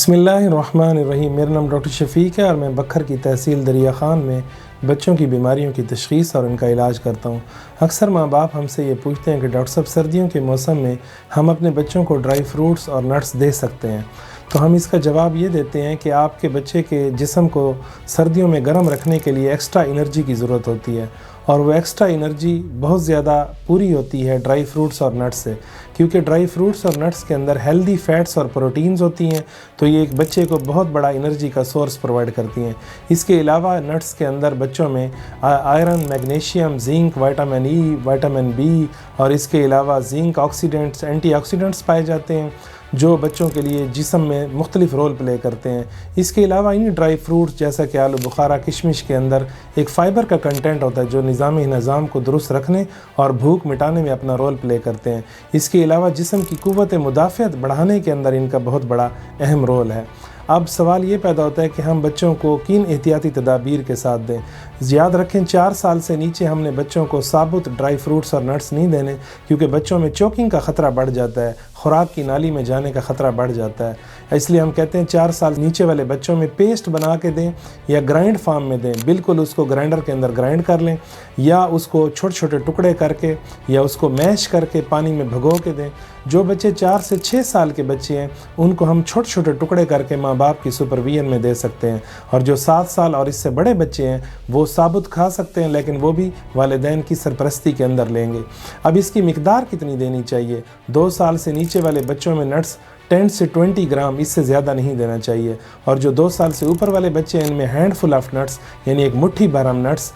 بسم اللہ الرحمن الرحیم۔ میرا نام ڈاکٹر شفیق ہے اور میں بکھر کی تحصیل دریا خان میں بچوں کی بیماریوں کی تشخیص اور ان کا علاج کرتا ہوں۔ اکثر ماں باپ ہم سے یہ پوچھتے ہیں کہ ڈاکٹر صاحب سردیوں کے موسم میں ہم اپنے بچوں کو ڈرائی فروٹس اور نٹس دے سکتے ہیں؟ تو ہم اس کا جواب یہ دیتے ہیں کہ آپ کے بچے کے جسم کو سردیوں میں گرم رکھنے کے لیے ایکسٹرا انرجی کی ضرورت ہوتی ہے، اور وہ ایکسٹرا انرجی بہت زیادہ پوری ہوتی ہے ڈرائی فروٹس اور نٹس سے، کیونکہ ڈرائی فروٹس اور نٹس کے اندر ہیلدی فیٹس اور پروٹینز ہوتی ہیں، تو یہ ایک بچے کو بہت بڑا انرجی کا سورس پرووائڈ کرتی ہیں۔ اس کے علاوہ نٹس کے اندر بچوں میں آئرن، میگنیشیم، زنک، وائٹامن ای، وائٹامن بی اور اس کے علاوہ زنک آکسیڈنٹس، اینٹی آکسیڈنٹس پائے جاتے ہیں جو بچوں کے لیے جسم میں مختلف رول پلے کرتے ہیں۔ اس کے علاوہ انہی ڈرائی فروٹس جیسا کہ آلو بخارا، کشمش کے اندر ایک فائبر کا کنٹینٹ ہوتا ہے جو نظام کو درست رکھنے اور بھوک مٹانے میں اپنا رول پلے کرتے ہیں۔ اس کے علاوہ جسم کی قوت مدافعت بڑھانے کے اندر ان کا بہت بڑا اہم رول ہے۔ اب سوال یہ پیدا ہوتا ہے کہ ہم بچوں کو کن احتیاطی تدابیر کے ساتھ دیں؟ یاد رکھیں 4 سال سے نیچے ہم نے بچوں کو ثابت ڈرائی فروٹس اور نٹس نہیں دینے، کیونکہ بچوں میں چوکنگ کا خطرہ بڑھ جاتا ہے، خوراک کی نالی میں جانے کا خطرہ بڑھ جاتا ہے۔ اس لیے ہم کہتے ہیں 4 سال نیچے والے بچوں میں پیسٹ بنا کے دیں یا گرائنڈ فارم میں دیں، بالکل اس کو گرائنڈر کے اندر گرائنڈ کر لیں یا اس کو چھوٹے چھوٹے ٹکڑے کر کے یا اس کو میش کر کے پانی میں بھگو کے دیں۔ جو بچے 4 سے 6 سال کے بچے ہیں ان کو ہم چھوٹے چھوٹے ٹکڑے کر کے ماں باپ کی سپرویژن میں دے سکتے ہیں، اور جو 7 سال اور اس سے بڑے بچے ہیں وہ ثابت کھا سکتے ہیں، لیکن وہ بھی والدین کی سرپرستی کے اندر لیں گے۔ اب اس کی مقدار کتنی دینی چاہیے؟ 2 سال سے نیچے والے بچوں میں نٹس 10 سے 20 گرام، اس سے زیادہ نہیں دینا چاہیے، اور جو 2 سال سے اوپر والے بچے ہیں ان میں ہینڈ فل آف نٹس یعنی ایک مٹھی بھر ہم نٹس،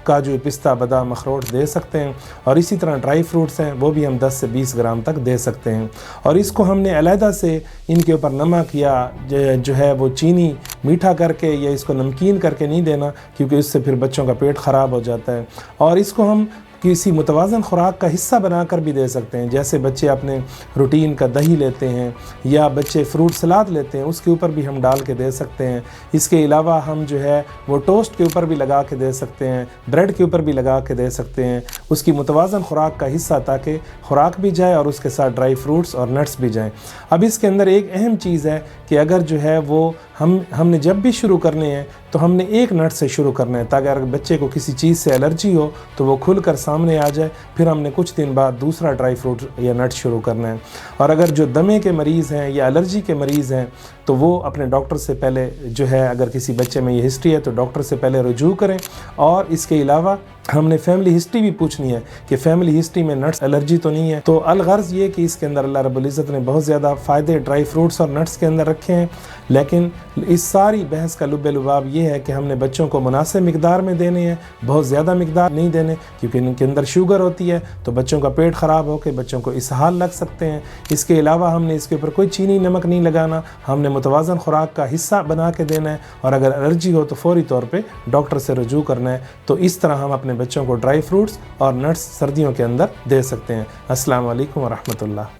کاجو، پستہ، بادام، اخروٹ دے سکتے ہیں، اور اسی طرح ڈرائی فروٹس ہیں وہ بھی ہم 10 سے 20 گرام تک دے سکتے ہیں۔ اور اس کو ہم نے علیحدہ سے ان کے اوپر نمک یا جو ہے وہ چینی میٹھا کر کے یا اس کو نمکین کر کے نہیں دینا، کیونکہ اس سے پھر بچوں کا پیٹ خراب ہو جاتا ہے۔ اور اس کو ہم کسی متوازن خوراک کا حصہ بنا کر بھی دے سکتے ہیں، جیسے بچے اپنے روٹین کا دہی لیتے ہیں یا بچے فروٹ سلاد لیتے ہیں، اس کے اوپر بھی ہم ڈال کے دے سکتے ہیں۔ اس کے علاوہ ہم جو ہے وہ ٹوسٹ کے اوپر بھی لگا کے دے سکتے ہیں، بریڈ کے اوپر بھی لگا کے دے سکتے ہیں، اس کی متوازن خوراک کا حصہ، تاکہ خوراک بھی جائے اور اس کے ساتھ ڈرائی فروٹس اور نٹس بھی جائیں۔ اب اس کے اندر ایک اہم چیز ہے کہ اگر جو ہے وہ ہم نے جب بھی شروع کرنے ہیں تو ہم نے ایک نٹ سے شروع کرنا ہے، تاکہ اگر بچے کو کسی چیز سے الرجی ہو تو وہ کھل کر سامنے آ جائے، پھر ہم نے کچھ دن بعد دوسرا ڈرائی فروٹ یا نٹ شروع کرنا ہے۔ اور اگر جو دمے کے مریض ہیں یا الرجی کے مریض ہیں تو وہ اپنے ڈاکٹر سے پہلے جو ہے، اگر کسی بچے میں یہ ہسٹری ہے تو ڈاکٹر سے پہلے رجوع کریں، اور اس کے علاوہ ہم نے فیملی ہسٹری بھی پوچھنی ہے کہ فیملی ہسٹری میں نٹس الرجی تو نہیں ہے۔ تو الغرض یہ کہ اس کے اندر اللہ رب العزت نے بہت زیادہ فائدے ڈرائی فروٹس اور نٹس کے اندر رکھے ہیں، لیکن اس ساری بحث کا لب لباب یہ ہے کہ ہم نے بچوں کو مناسب مقدار میں دینے ہیں، بہت زیادہ مقدار نہیں دینے، کیونکہ ان کے اندر شوگر ہوتی ہے تو بچوں کا پیٹ خراب ہو کے بچوں کو اسہال لگ سکتے ہیں۔ اس کے علاوہ ہم نے اس کے اوپر کوئی چینی نمک نہیں لگانا، ہم نے متوازن خوراک کا حصہ بنا کے دینا ہے، اور اگر الرجی ہو تو فوری طور پہ ڈاکٹر سے رجوع کرنا ہے۔ تو اس طرح ہم اپنے بچوں کو ڈرائی فروٹس اور نٹس سردیوں کے اندر دے سکتے ہیں۔ السلام علیکم ورحمۃ اللہ۔